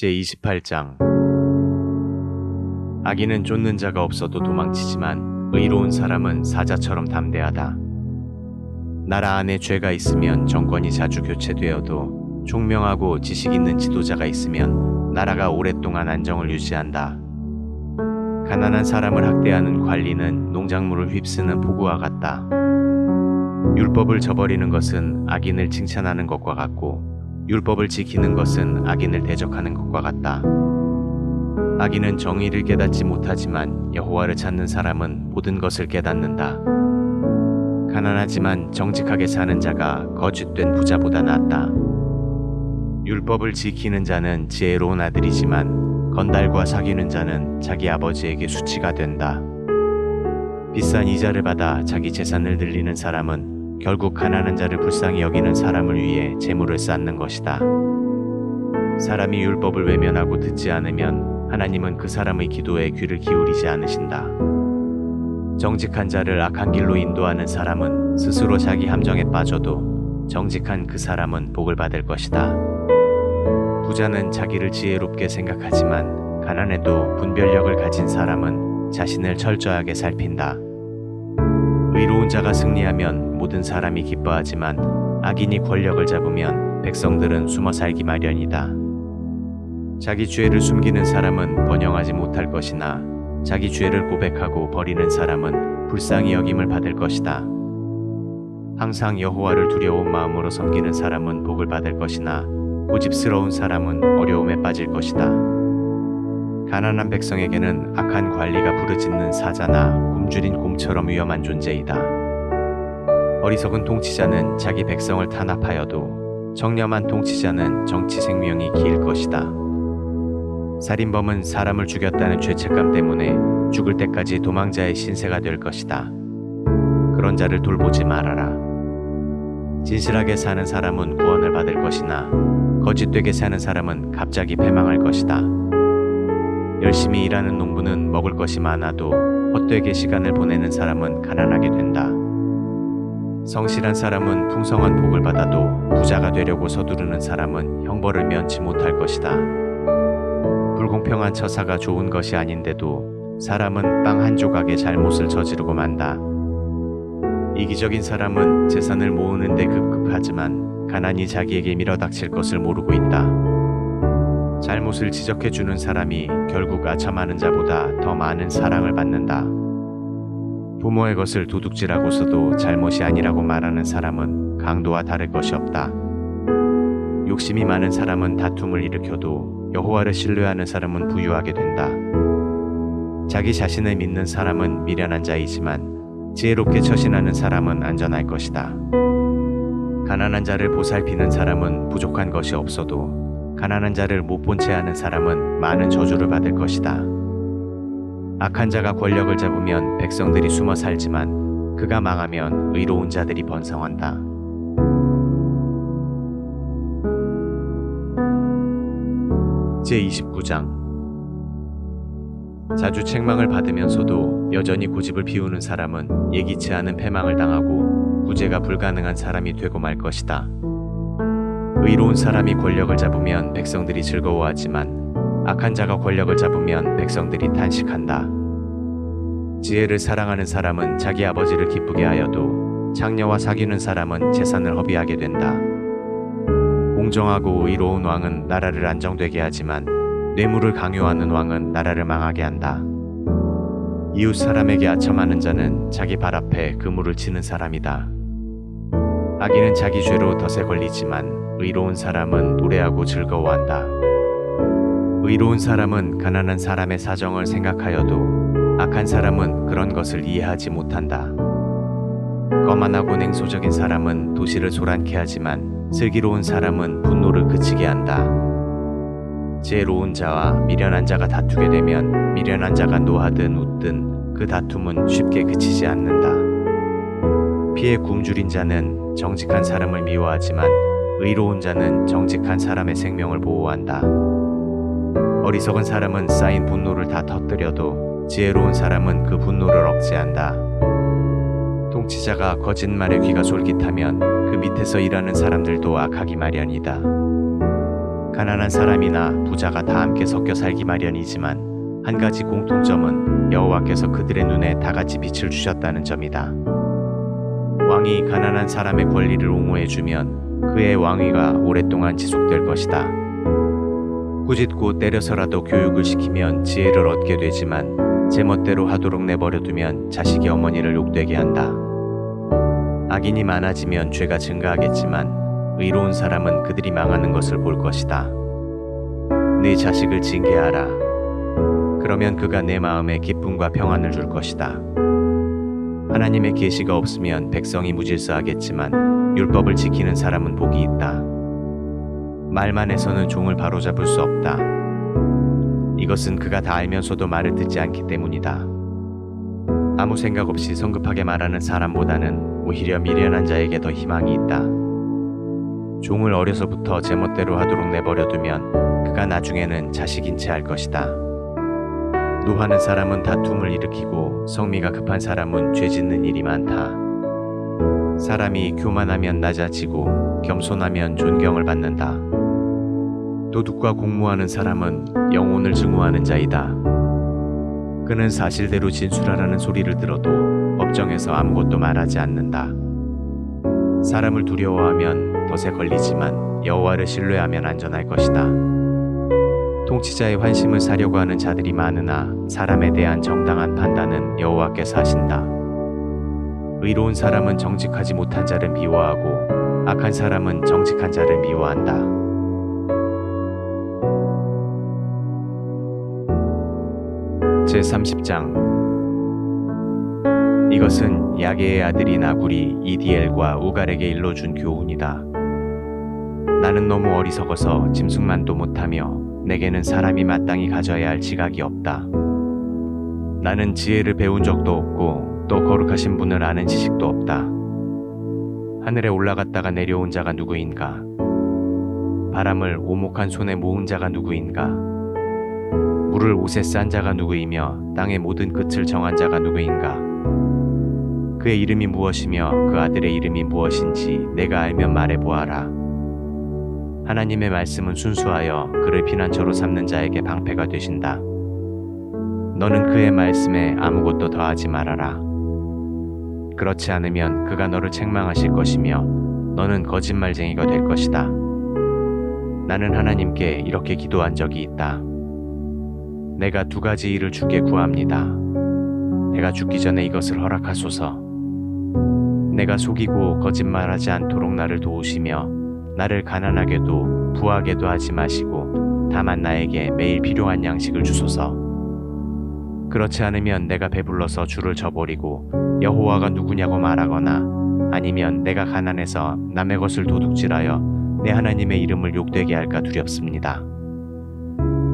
제28장 악인은 쫓는 자가 없어도 도망치지만 의로운 사람은 사자처럼 담대하다. 나라 안에 죄가 있으면 정권이 자주 교체되어도 총명하고 지식 있는 지도자가 있으면 나라가 오랫동안 안정을 유지한다. 가난한 사람을 학대하는 관리는 농작물을 휩쓰는 폭우와 같다. 율법을 저버리는 것은 악인을 칭찬하는 것과 같고 율법을 지키는 것은 악인을 대적하는 것과 같다. 악인은 정의를 깨닫지 못하지만 여호와를 찾는 사람은 모든 것을 깨닫는다. 가난하지만 정직하게 사는 자가 거짓된 부자보다 낫다. 율법을 지키는 자는 지혜로운 아들이지만 건달과 사귀는 자는 자기 아버지에게 수치가 된다. 비싼 이자를 받아 자기 재산을 늘리는 사람은 결국 가난한 자를 불쌍히 여기는 사람을 위해 재물을 쌓는 것이다. 사람이 율법을 외면하고 듣지 않으면 하나님은 그 사람의 기도에 귀를 기울이지 않으신다. 정직한 자를 악한 길로 인도하는 사람은 스스로 자기 함정에 빠져도 정직한 그 사람은 복을 받을 것이다. 부자는 자기를 지혜롭게 생각하지만 가난해도 분별력을 가진 사람은 자신을 철저하게 살핀다. 의로운 자가 승리하면 모든 사람이 기뻐하지만 악인이 권력을 잡으면 백성들은 숨어 살기 마련이다. 자기 죄를 숨기는 사람은 번영하지 못할 것이나 자기 죄를 고백하고 버리는 사람은 불쌍히 여김을 받을 것이다. 항상 여호와를 두려운 마음으로 섬기는 사람은 복을 받을 것이나 고집스러운 사람은 어려움에 빠질 것이다. 가난한 백성에게는 악한 관리가 부르짖는 사자나 굶주린 곰처럼 위험한 존재이다. 어리석은 통치자는 자기 백성을 탄압하여도 청렴한 통치자는 정치 생명이 길 것이다. 살인범은 사람을 죽였다는 죄책감 때문에 죽을 때까지 도망자의 신세가 될 것이다. 그런 자를 돌보지 말아라. 진실하게 사는 사람은 구원을 받을 것이나 거짓되게 사는 사람은 갑자기 패망할 것이다. 열심히 일하는 농부는 먹을 것이 많아도 헛되게 시간을 보내는 사람은 가난하게 된다. 성실한 사람은 풍성한 복을 받아도 부자가 되려고 서두르는 사람은 형벌을 면치 못할 것이다. 불공평한 처사가 좋은 것이 아닌데도 사람은 빵 한 조각에 잘못을 저지르고 만다. 이기적인 사람은 재산을 모으는 데 급급하지만 가난이 자기에게 밀어닥칠 것을 모르고 있다. 잘못을 지적해주는 사람이 결국 아첨하는 자보다 더 많은 사랑을 받는다. 부모의 것을 도둑질하고서도 잘못이 아니라고 말하는 사람은 강도와 다를 것이 없다. 욕심이 많은 사람은 다툼을 일으켜도 여호와를 신뢰하는 사람은 부유하게 된다. 자기 자신을 믿는 사람은 미련한 자이지만 지혜롭게 처신하는 사람은 안전할 것이다. 가난한 자를 보살피는 사람은 부족한 것이 없어도 가난한 자를 못 본 채 하는 사람은 많은 저주를 받을 것이다. 악한 자가 권력을 잡으면 백성들이 숨어 살지만 그가 망하면 의로운 자들이 번성한다. 제29장 자주 책망을 받으면서도 여전히 고집을 피우는 사람은 예기치 않은 패망을 당하고 구제가 불가능한 사람이 되고 말 것이다. 의로운 사람이 권력을 잡으면 백성들이 즐거워하지만 악한 자가 권력을 잡으면 백성들이 탄식한다. 지혜를 사랑하는 사람은 자기 아버지를 기쁘게 하여도 창녀와 사귀는 사람은 재산을 허비하게 된다. 공정하고 의로운 왕은 나라를 안정되게 하지만 뇌물을 강요하는 왕은 나라를 망하게 한다. 이웃 사람에게 아첨하는 자는 자기 발 앞에 그물을 치는 사람이다. 악인은 자기 죄로 덫에 걸리지만 의로운 사람은 노래하고 즐거워한다. 의로운 사람은 가난한 사람의 사정을 생각하여도 악한 사람은 그런 것을 이해하지 못한다. 거만하고 냉소적인 사람은 도시를 소란케 하지만 슬기로운 사람은 분노를 그치게 한다. 지혜로운 자와 미련한 자가 다투게 되면 미련한 자가 노하든 웃든 그 다툼은 쉽게 그치지 않는다. 피에 굶주린 자는 정직한 사람을 미워하지만 의로운 자는 정직한 사람의 생명을 보호한다. 어리석은 사람은 쌓인 분노를 다 터뜨려도 지혜로운 사람은 그 분노를 억제한다. 통치자가 거짓말에 귀가 솔깃하면 그 밑에서 일하는 사람들도 악하기 마련이다. 가난한 사람이나 부자가 다 함께 섞여 살기 마련이지만 한 가지 공통점은 여호와께서 그들의 눈에 다 같이 빛을 주셨다는 점이다. 왕이 가난한 사람의 권리를 옹호해주면 그의 왕위가 오랫동안 지속될 것이다. 꾸짖고 때려서라도 교육을 시키면 지혜를 얻게 되지만 제멋대로 하도록 내버려두면 자식이 어머니를 욕되게 한다. 악인이 많아지면 죄가 증가하겠지만 의로운 사람은 그들이 망하는 것을 볼 것이다. 네 자식을 징계하라. 그러면 그가 내 마음에 기쁨과 평안을 줄 것이다. 하나님의 계시가 없으면 백성이 무질서하겠지만 율법을 지키는 사람은 복이 있다. 말만 해서는 종을 바로잡을 수 없다. 이것은 그가 다 알면서도 말을 듣지 않기 때문이다. 아무 생각 없이 성급하게 말하는 사람보다는 오히려 미련한 자에게 더 희망이 있다. 종을 어려서부터 제멋대로 하도록 내버려두면 그가 나중에는 자식인 채 할 것이다. 노하는 사람은 다툼을 일으키고 성미가 급한 사람은 죄 짓는 일이 많다. 사람이 교만하면 낮아지고 겸손하면 존경을 받는다. 도둑과 공모하는 사람은 영혼을 증오하는 자이다. 그는 사실대로 진술하라는 소리를 들어도 법정에서 아무것도 말하지 않는다. 사람을 두려워하면 덫에 걸리지만 여호와를 신뢰하면 안전할 것이다. 통치자의 환심을 사려고 하는 자들이 많으나 사람에 대한 정당한 판단은 여호와께서 하신다. 의로운 사람은 정직하지 못한 자를 미워하고 악한 사람은 정직한 자를 미워한다. 제30장. 이것은 야게의 아들이 나굴이 이디엘과 우갈에게 일러준 교훈이다. 나는 너무 어리석어서 짐승만도 못하며 내게는 사람이 마땅히 가져야 할 지각이 없다. 나는 지혜를 배운 적도 없고 또 거룩하신 분을 아는 지식도 없다. 하늘에 올라갔다가 내려온 자가 누구인가? 바람을 오목한 손에 모은 자가 누구인가? 물을 옷에 싼 자가 누구이며 땅의 모든 끝을 정한 자가 누구인가? 그의 이름이 무엇이며 그 아들의 이름이 무엇인지 내가 알면 말해보아라. 하나님의 말씀은 순수하여 그를 피난처로 삼는 자에게 방패가 되신다. 너는 그의 말씀에 아무것도 더하지 말아라. 그렇지 않으면 그가 너를 책망하실 것이며 너는 거짓말쟁이가 될 것이다. 나는 하나님께 이렇게 기도한 적이 있다. 내가 두 가지 일을 주께 구합니다. 내가 죽기 전에 이것을 허락하소서. 내가 속이고 거짓말하지 않도록 나를 도우시며 나를 가난하게도 부하게도 하지 마시고 다만 나에게 매일 필요한 양식을 주소서. 그렇지 않으면 내가 배불러서 주를 저버리고 여호와가 누구냐고 말하거나 아니면 내가 가난해서 남의 것을 도둑질하여 내 하나님의 이름을 욕되게 할까 두렵습니다.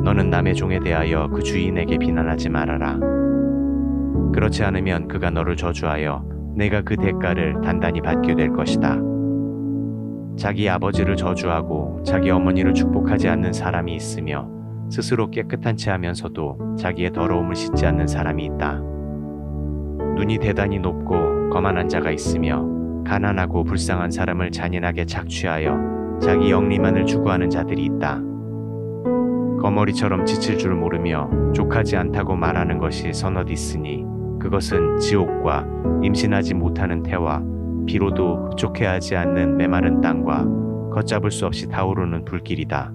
너는 남의 종에 대하여 그 주인에게 비난하지 말아라. 그렇지 않으면 그가 너를 저주하여 내가 그 대가를 단단히 받게 될 것이다. 자기 아버지를 저주하고 자기 어머니를 축복하지 않는 사람이 있으며 스스로 깨끗한 채 하면서도 자기의 더러움을 씻지 않는 사람이 있다. 눈이 대단히 높고 거만한 자가 있으며 가난하고 불쌍한 사람을 잔인하게 착취하여 자기 영리만을 추구하는 자들이 있다. 거머리처럼 지칠 줄 모르며 족하지 않다고 말하는 것이 서너 있으니 그것은 지옥과 임신하지 못하는 태와 비로도 흡족해하지 않는 메마른 땅과 걷잡을 수 없이 타오르는 불길이다.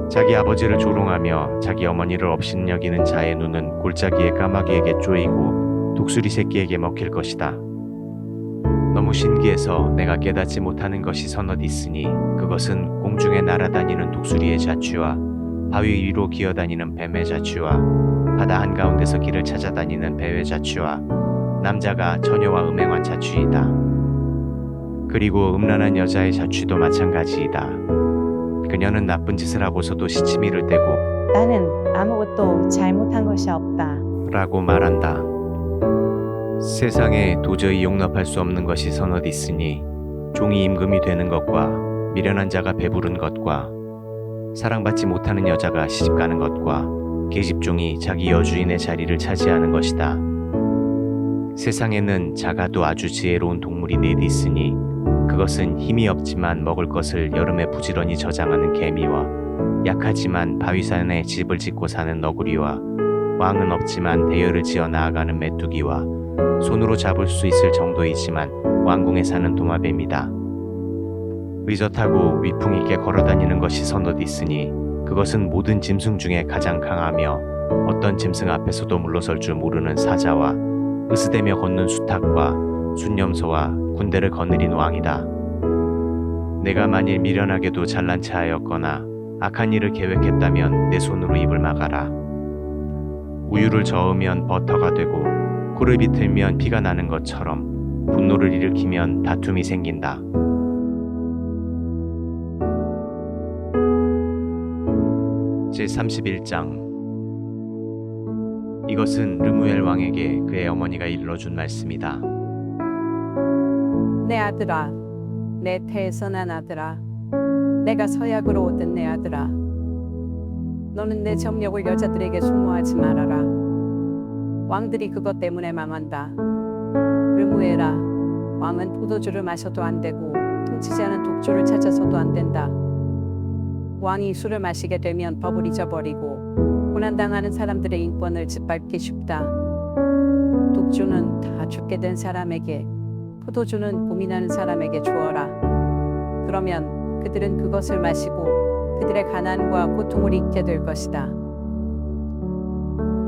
자기 아버지를 조롱하며 자기 어머니를 업신여기는 자의 눈은 골짜기의 까마귀에게 쪼이고 독수리 새끼에게 먹힐 것이다. 너무 신기해서 내가 깨닫지 못하는 것이 서너 있으니 그것은 공중에 날아다니는 독수리의 자취와 바위 위로 기어다니는 뱀의 자취와 바다 한가운데서 길을 찾아다니는 배의 자취와 남자가 처녀와 음행한 자취이다. 그리고 음란한 여자의 자취도 마찬가지이다. 그녀는 나쁜 짓을 하고서도 시치미를 떼고 나는 아무것도 잘못한 것이 없다 라고 말한다. 세상에 도저히 용납할 수 없는 것이 서너 있으니 종이 임금이 되는 것과 미련한 자가 배부른 것과 사랑받지 못하는 여자가 시집가는 것과 계집종이 자기 여주인의 자리를 차지하는 것이다. 세상에는 작아도 아주 지혜로운 동물이 넷 있으니 그것은 힘이 없지만 먹을 것을 여름에 부지런히 저장하는 개미와 약하지만 바위산에 집을 짓고 사는 너구리와 왕은 없지만 대열을 지어 나아가는 메뚜기와 손으로 잡을 수 있을 정도이지만 왕궁에 사는 도마뱀이다. 의젓하고 위풍 있게 걸어다니는 것이 서너 있으니 그것은 모든 짐승 중에 가장 강하며 어떤 짐승 앞에서도 물러설 줄 모르는 사자와 으스대며 걷는 수탉과 순념소와 군대를 거느린 왕이다. 내가 만일 미련하게도 잘난 체하였거나 악한 일을 계획했다면 내 손으로 입을 막아라. 우유를 저으면 버터가 되고 코를 비틀면 피가 나는 것처럼 분노를 일으키면 다툼이 생긴다. 제31장 이것은 르무엘 왕에게 그의 어머니가 일러준 말씀이다. 내 아들아, 내 태에서 난 아들아, 내가 서약으로 얻은 내 아들아, 너는 내 정력을 여자들에게 소모하지 말아라. 왕들이 그것 때문에 망한다. 르무엘아, 왕은 포도주를 마셔도 안 되고 통치지 않은 독주를 찾아서도 안 된다. 왕이 술을 마시게 되면 법을 잊어버리고 고난당하는 사람들의 인권을 짓밟기 쉽다. 독주는 다 죽게 된 사람에게, 포도주는 고민하는 사람에게 주어라. 그러면 그들은 그것을 마시고 그들의 가난과 고통을 잊게 될 것이다.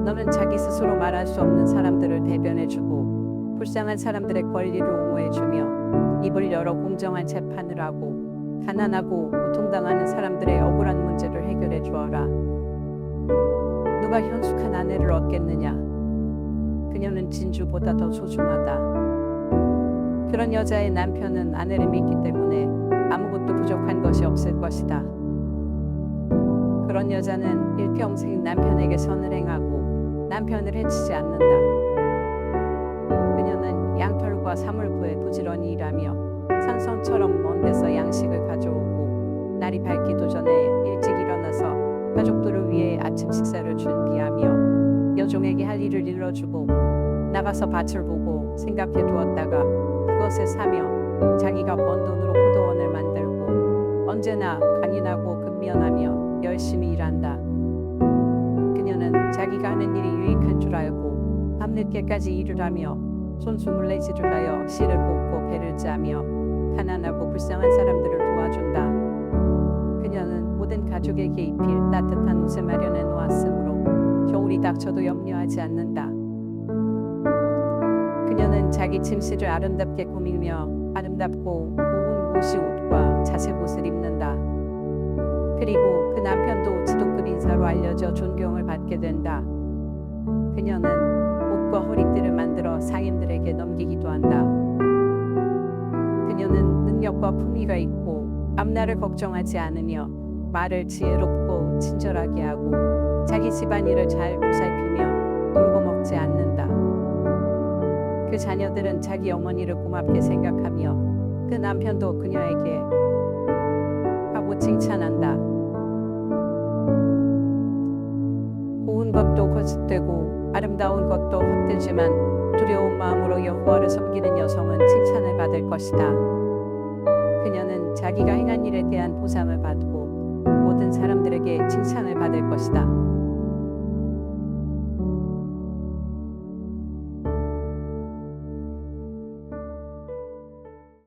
너는 자기 스스로 말할 수 없는 사람들을 대변해주고 불쌍한 사람들의 권리를 옹호해주며 입을 열어 공정한 재판을 하고 가난하고 고통당하는 사람들의 억울한 문제를 해결해 주어라. 누가 현숙한 아내를 얻겠느냐? 그녀는 진주보다 더 소중하다. 그런 여자의 남편은 아내를 믿기 때문에 아무것도 부족한 것이 없을 것이다. 그런 여자는 일평생 남편에게 선을 행하고 남편을 해치지 않는다. 그녀는 양털과 사물부에 부지런히 일하며 산성처럼 먼 데서 양식을 가져오고 날이 밝기도 전에 일찍 일어나서 가족들을 위해 아침 식사를 준비하며 여종에게 할 일을 일러주고 나가서 밭을 보고 생각해 두었다가 그것을 사며 자기가 번 돈으로 포도원을 만들고 언제나 간인하고 근면하며 열심히 일한다. 그녀는 자기가 하는 일이 유익한 줄 알고 밤늦게까지 일을 하며 손수물 내지를 하여 씨를 뽑고 배를 짜며 가난하고 불쌍한 사람들을 도와준다. 그녀는 모든 가족에게 입힐 따뜻한 옷을 마련해 놓았으므로 겨울이 닥쳐도 염려하지 않는다. 그녀는 자기 침실을 아름답게 꾸미며 아름답고 고운 모시 옷과 자색 옷을 입는다. 그리고 그 남편도 지도급 인사로 알려져 존경을 받게 된다. 그녀는 옷과 허리띠를 만들어 상인들에게 넘기기도 한다. 그녀는 능력과 품위가 있고 앞날을 걱정하지 않으며 말을 지혜롭고 친절하게 하고 자기 집안일을 잘 보살피며 놀고 먹지 않는다. 그 자녀들은 자기 어머니를 고맙게 생각하며 그 남편도 그녀에게 하고 칭찬한다. 고운 것도 거짓되고 아름다운 것도 헛되지만 두려운 마음으로 여호와를 섬기는 여성은 칭찬을 받을 것이다. 그녀는 자기가 행한 일에 대한 보상을 받고 모든 사람들에게 칭찬을 받을 것이다.